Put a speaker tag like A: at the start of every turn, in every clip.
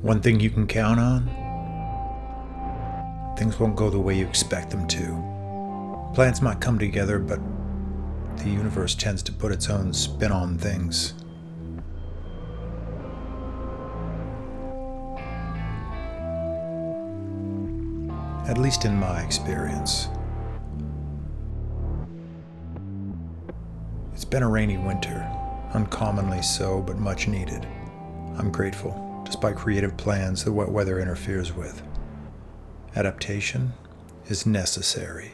A: One thing you can count on: things won't go the way you expect them to. Plans might come together, but the universe tends to put its own spin on things. At least in my experience. It's been a rainy winter, uncommonly so, but much needed. I'm grateful, despite creative plans the wet weather interferes with. Adaptation is necessary.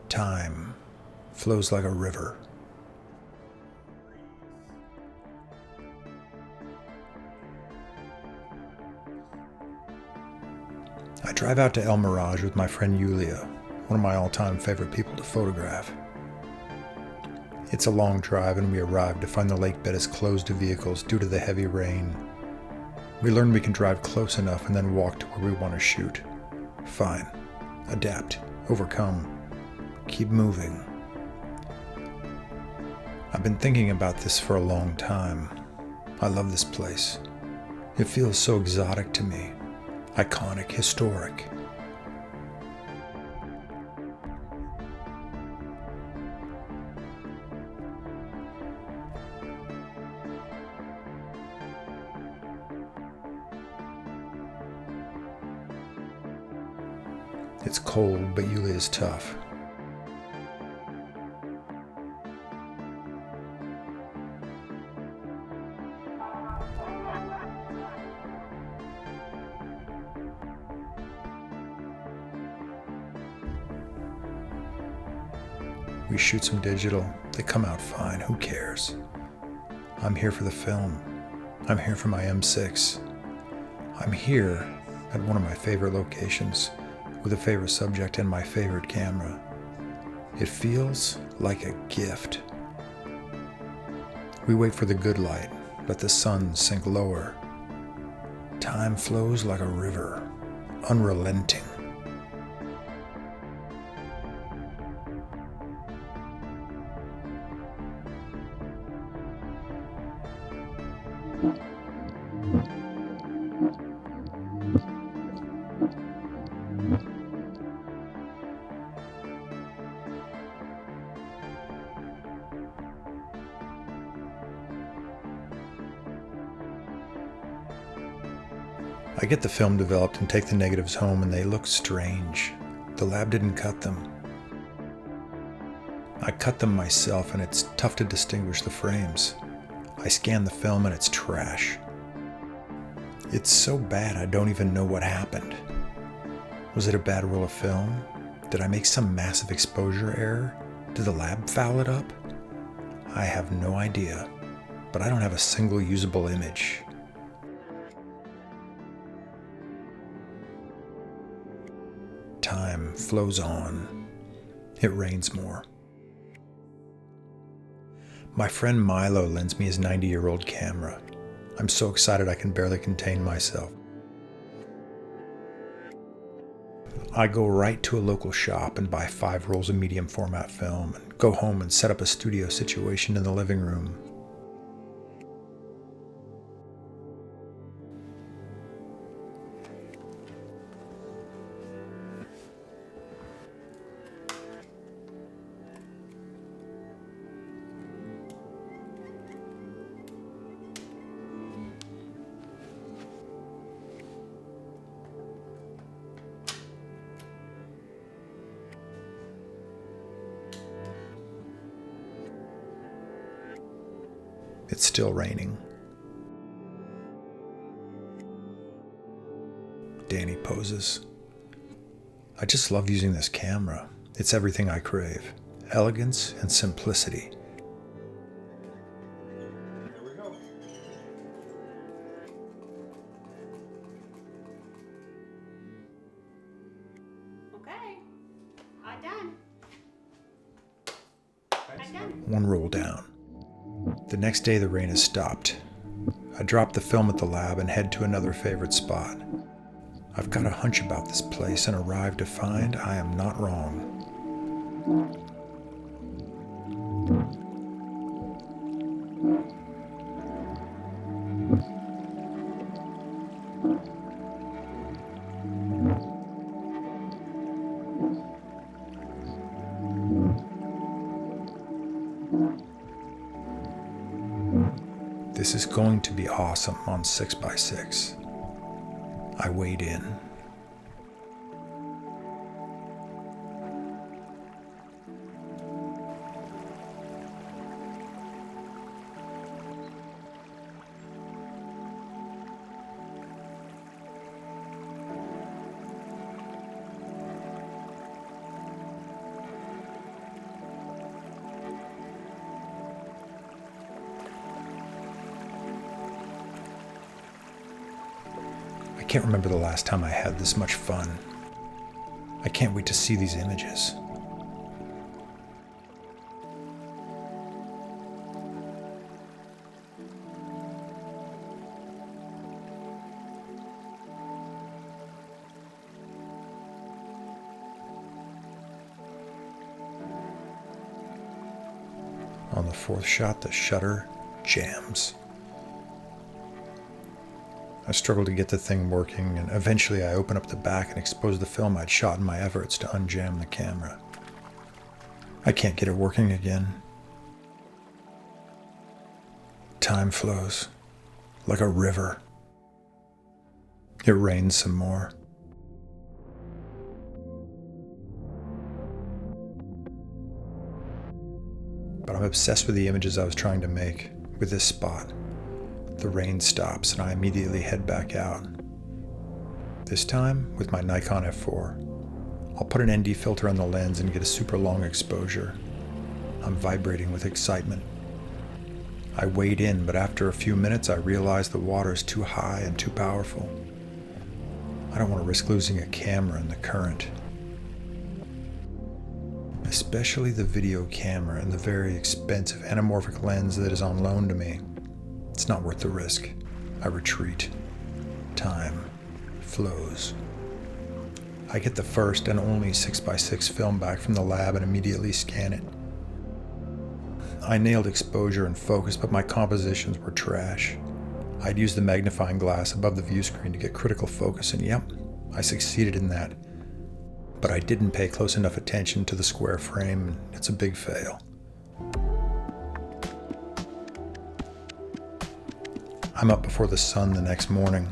A: Time flows like a river. I drive out to El Mirage with my friend Yulia, one of my all-time favorite people to photograph. It's a long drive, and we arrive to find the lake bed is closed to vehicles due to the heavy rain. We learn we can drive close enough and then walk to where we want to shoot. Fine. Adapt. Overcome. Keep moving. I've been thinking about this for a long time. I love this place. It feels so exotic to me. Iconic, historic. It's cold, but Yulia is tough. We shoot some digital. They come out fine. Who cares? I'm here for the film. I'm here for my M6. I'm here at one of my favorite locations with a favorite subject and my favorite camera. It feels like a gift. We wait for the good light, let the sun sink lower. Time flows like a river, unrelenting. I get the film developed and take the negatives home, and they look strange. The lab didn't cut them. I cut them myself, and it's tough to distinguish the frames. I scan the film and it's trash. It's so bad I don't even know what happened. Was it a bad roll of film? Did I make some massive exposure error? Did the lab foul it up? I have no idea, but I don't have a single usable image. Time flows on. It rains more. My friend Milo lends me his 90-year-old camera. I'm so excited I can barely contain myself. I go right to a local shop and buy 5 rolls of medium format film and go home and set up a studio situation in the living room. It's still raining. Danny poses. I just love using this camera. It's everything I crave. Elegance and simplicity.
B: Here we go.
C: Okay. I'm done. I'm done.
A: One roll down. The next day the rain has stopped. I drop the film at the lab and head to another favorite spot. I've got a hunch about this place and arrive to find I am not wrong. This is going to be awesome on 6x6. I wade in. I can't remember the last time I had this much fun. I can't wait to see these images. On the fourth shot, the shutter jams. I struggled to get the thing working, and eventually I opened up the back and exposed the film I'd shot in my efforts to unjam the camera. I can't get it working again. Time flows like a river. It rains some more. But I'm obsessed with the images I was trying to make with this spot. The rain stops and I immediately head back out. This time with my Nikon F4. I'll put an ND filter on the lens and get a super long exposure. I'm vibrating with excitement. I wade in, but after a few minutes I realize the water is too high and too powerful. I don't want to risk losing a camera in the current. Especially the video camera and the very expensive anamorphic lens that is on loan to me. It's not worth the risk. I retreat. Time flows. I get the first and only 6x6 film back from the lab and immediately scan it. I nailed exposure and focus, but my compositions were trash. I'd used the magnifying glass above the view screen to get critical focus, and yep, I succeeded in that. But I didn't pay close enough attention to the square frame, and it's a big fail. I'm up before the sun the next morning.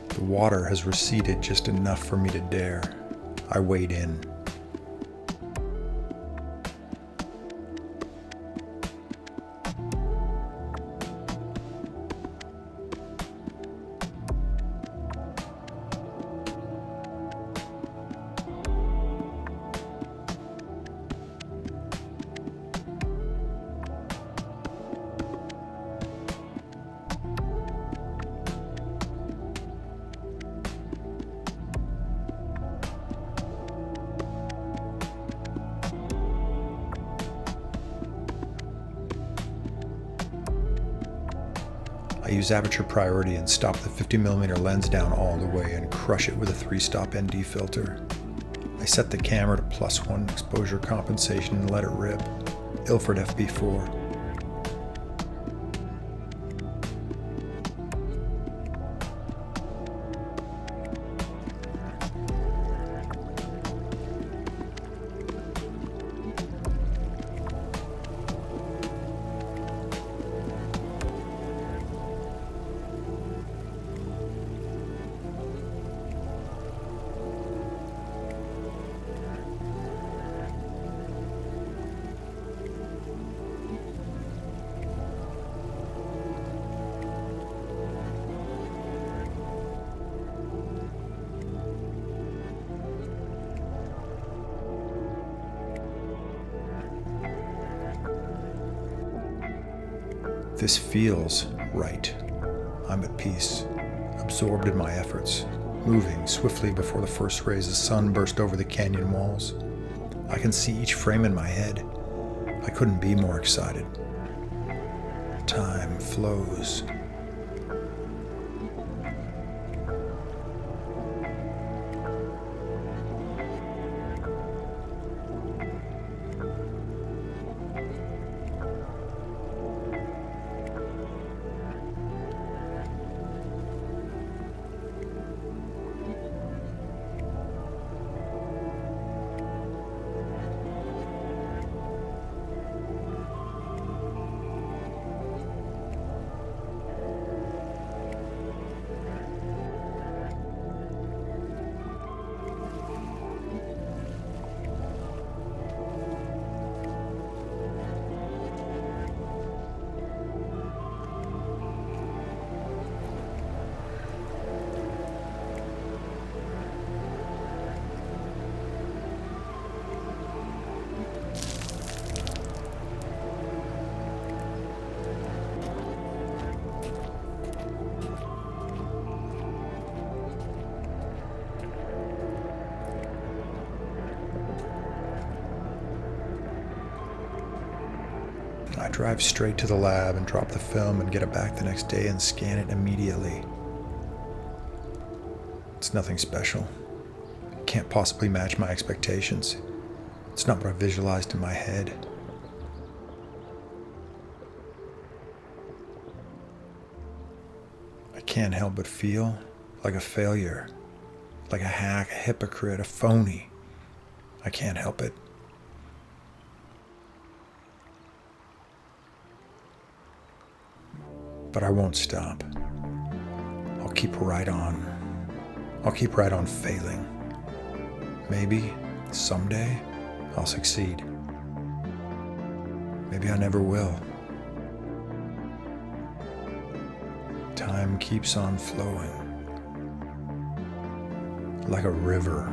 A: The water has receded just enough for me to dare. I wade in. I use aperture priority and stop the 50mm lens down all the way and crush it with a 3-stop ND filter. I set the camera to +1 exposure compensation and let it rip. Ilford FB4. This feels right. I'm at peace, absorbed in my efforts, moving swiftly before the first rays of the sun burst over the canyon walls. I can see each frame in my head. I couldn't be more excited. Time flows. I drive straight to the lab and drop the film and get it back the next day and scan it immediately. It's nothing special. It can't possibly match my expectations. It's not what I visualized in my head. I can't help but feel like a failure, like a hack, a hypocrite, a phony. I can't help it. But I won't stop. I'll keep right on. I'll keep right on failing. Maybe someday I'll succeed. Maybe I never will. Time keeps on flowing like a river.